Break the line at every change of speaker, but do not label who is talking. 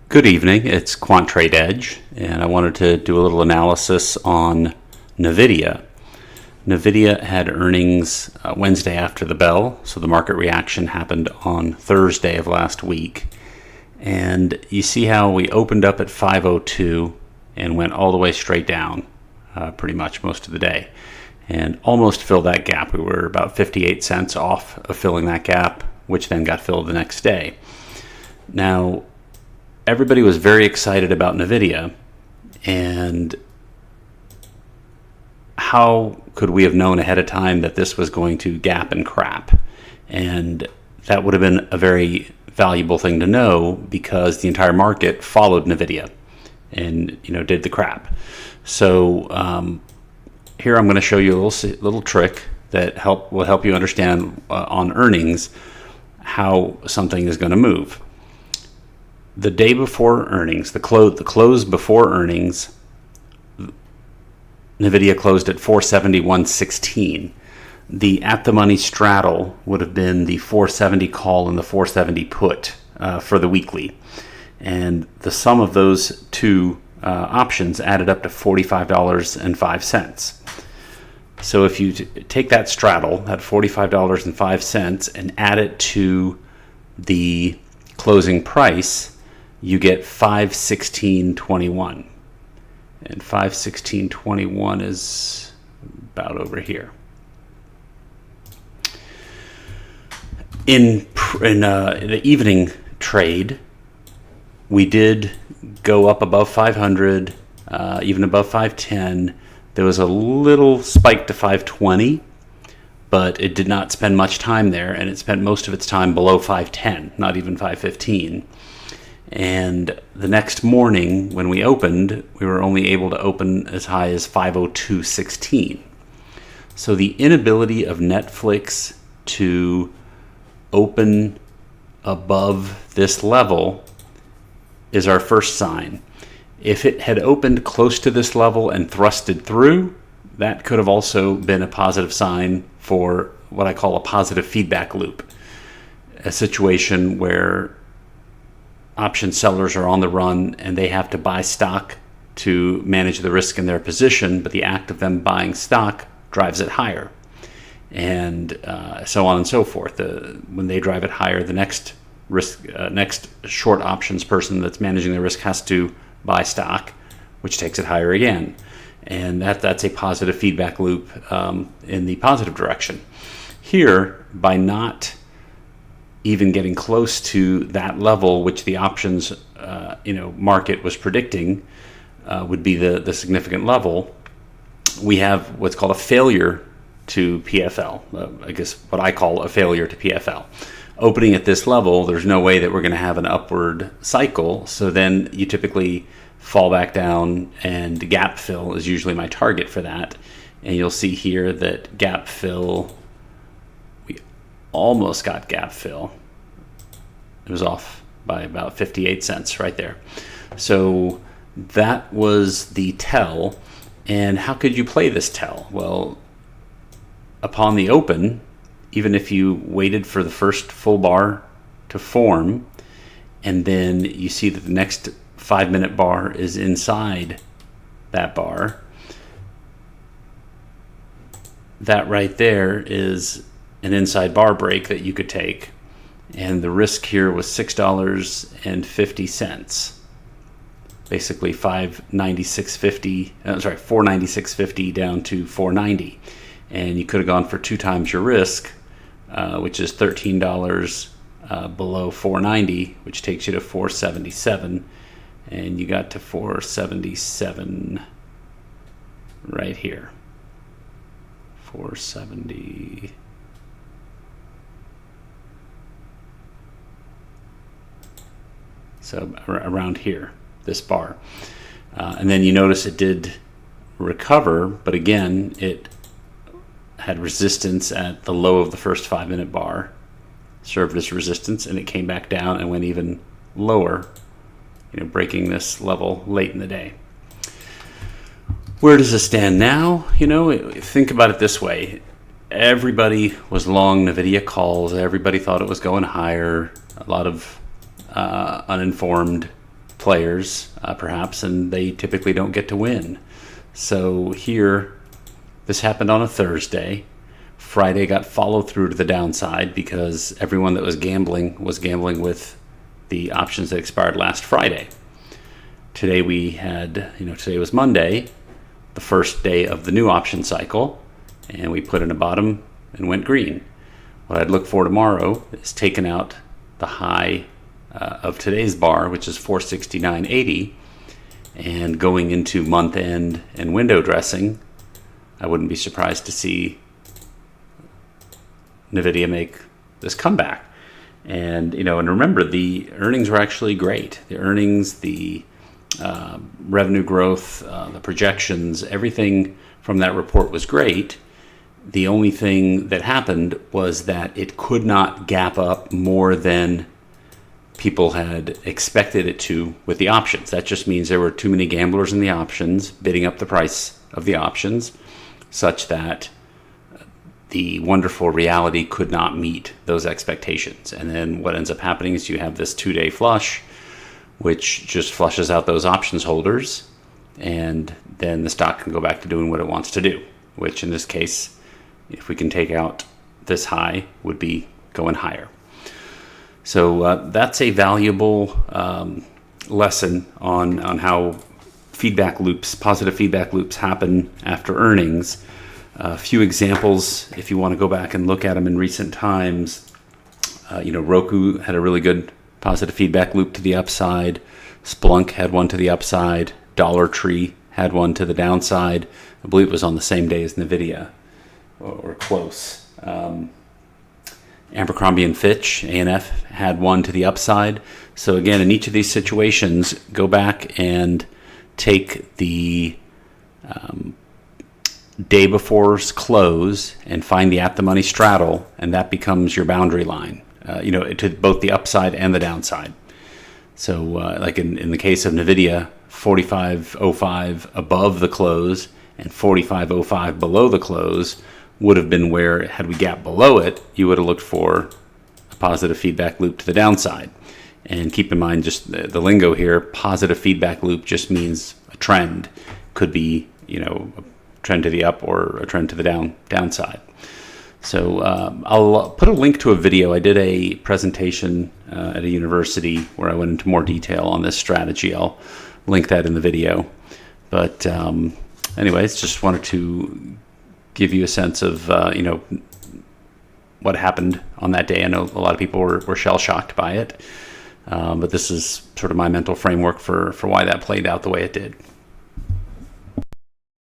Good evening, it's Quant Trade Edge, and I wanted to do a little analysis on Nvidia. Nvidia had earnings Wednesday after the bell, so the market reaction happened on Thursday of last week. And you see how we opened up at 502 and went all the way straight down pretty much most of the day, and almost filled that gap. We were about 58 cents off of filling that gap, which then got filled the next day. Now, everybody was very excited about Nvidia, and how could we have known ahead of time that this was going to gap and crap? And that would have been a very valuable thing to know, because the entire market followed Nvidia and did the crap. So here I'm going to show you a little trick that will help you understand on earnings how something is going to move. The day before earnings, the close before earnings, Nvidia closed at 471.16. The at the money straddle would have been the 470 call and the 470 put for the weekly, and the sum of those two options added up to $45.05. So if you take that straddle, that $45.05, and add it to the closing price, you get 516.21, and 516.21 is about over here. In the evening trade, we did go up above 500, even above 510. There was a little spike to 520, but it did not spend much time there, and it spent most of its time below 510, not even 515. And the next morning when we opened, we were only able to open as high as 502.16. So the inability of Netflix to open above this level is our first sign. If it had opened close to this level and thrusted through, that could have also been a positive sign for what I call a positive feedback loop, a situation where option sellers are on the run and they have to buy stock to manage the risk in their position, but the act of them buying stock drives it higher, and so on and so forth. When they drive it higher, the next short options person that's managing the risk has to buy stock, which takes it higher again, and that's a positive feedback loop in the positive direction. Here, by not even getting close to that level, which the options market was predicting would be the significant level, we have what's called a failure to PFL. I guess what I call a failure to PFL. Opening at this level, there's no way that we're going to have an upward cycle, so then you typically fall back down, and gap fill is usually my target for that. And you'll see here that gap fill, we almost got gap fill. It was off by about 58 cents right there. So that was the tell. And how could you play this tell? Well, upon the open, even if you waited for the first full bar to form, and then you see that the next 5-minute bar is inside that bar, that right there is an inside bar break that you could take, and the risk here was $6.50, basically $496.50 down to $4.90, and you could have gone for 2 times your risk, which is $13 below $4.90, which takes you to $4.77, and you got to $4.77 right here. 470. So around here, this bar. And then you notice it did recover, but again, it had resistance at the low of the first 5-minute bar, served as resistance, and it came back down and went even lower, breaking this level late in the day. Where does it stand now? Think about it this way. Everybody was long Nvidia calls. Everybody thought it was going higher. A lot of uninformed players, perhaps, and they typically don't get to win. So here, this happened on a Thursday. Friday got followed through to the downside because everyone that was gambling with the options that expired last Friday. Today today was Monday, the first day of the new option cycle, and we put in a bottom and went green. What I'd look for tomorrow is taking out the high of today's bar, which is 469.80, and going into month end and window dressing, I wouldn't be surprised to see Nvidia make this comeback. And remember, the earnings were actually great. The earnings, the revenue growth, the projections, everything from that report was great. The only thing that happened was that it could not gap up more than people had expected it to with the options. That just means there were too many gamblers in the options bidding up the price of the options, such that the wonderful reality could not meet those expectations. And then what ends up happening is you have this 2-day flush, which just flushes out those options holders, and then the stock can go back to doing what it wants to do, which in this case, if we can take out this high, would be going higher. So that's a valuable lesson on how positive feedback loops happen after earnings. A few examples, if you want to go back and look at them in recent times. Roku had a really good positive feedback loop to the upside. Splunk had one to the upside. Dollar Tree had one to the downside. I believe it was on the same day as Nvidia, or close. Abercrombie and Fitch, ANF, had one to the upside. So again, in each of these situations, go back and take the day before's close and find the at-the-money straddle, and that becomes your boundary line, to both the upside and the downside. So like in the case of Nvidia, 45.05 above the close and 45.05 below the close would have been where, had we gapped below it, you would have looked for a positive feedback loop to the downside. And keep in mind just the lingo here, positive feedback loop just means a trend. Could be, a trend to the up or a trend to the downside. So I'll put a link to a video. I did a presentation at a university where I went into more detail on this strategy. I'll link that in the video. But anyways, just wanted to give you a sense of what happened on that day. I know a lot of people were shell-shocked by it, but this is sort of my mental framework for why that played out the way it did.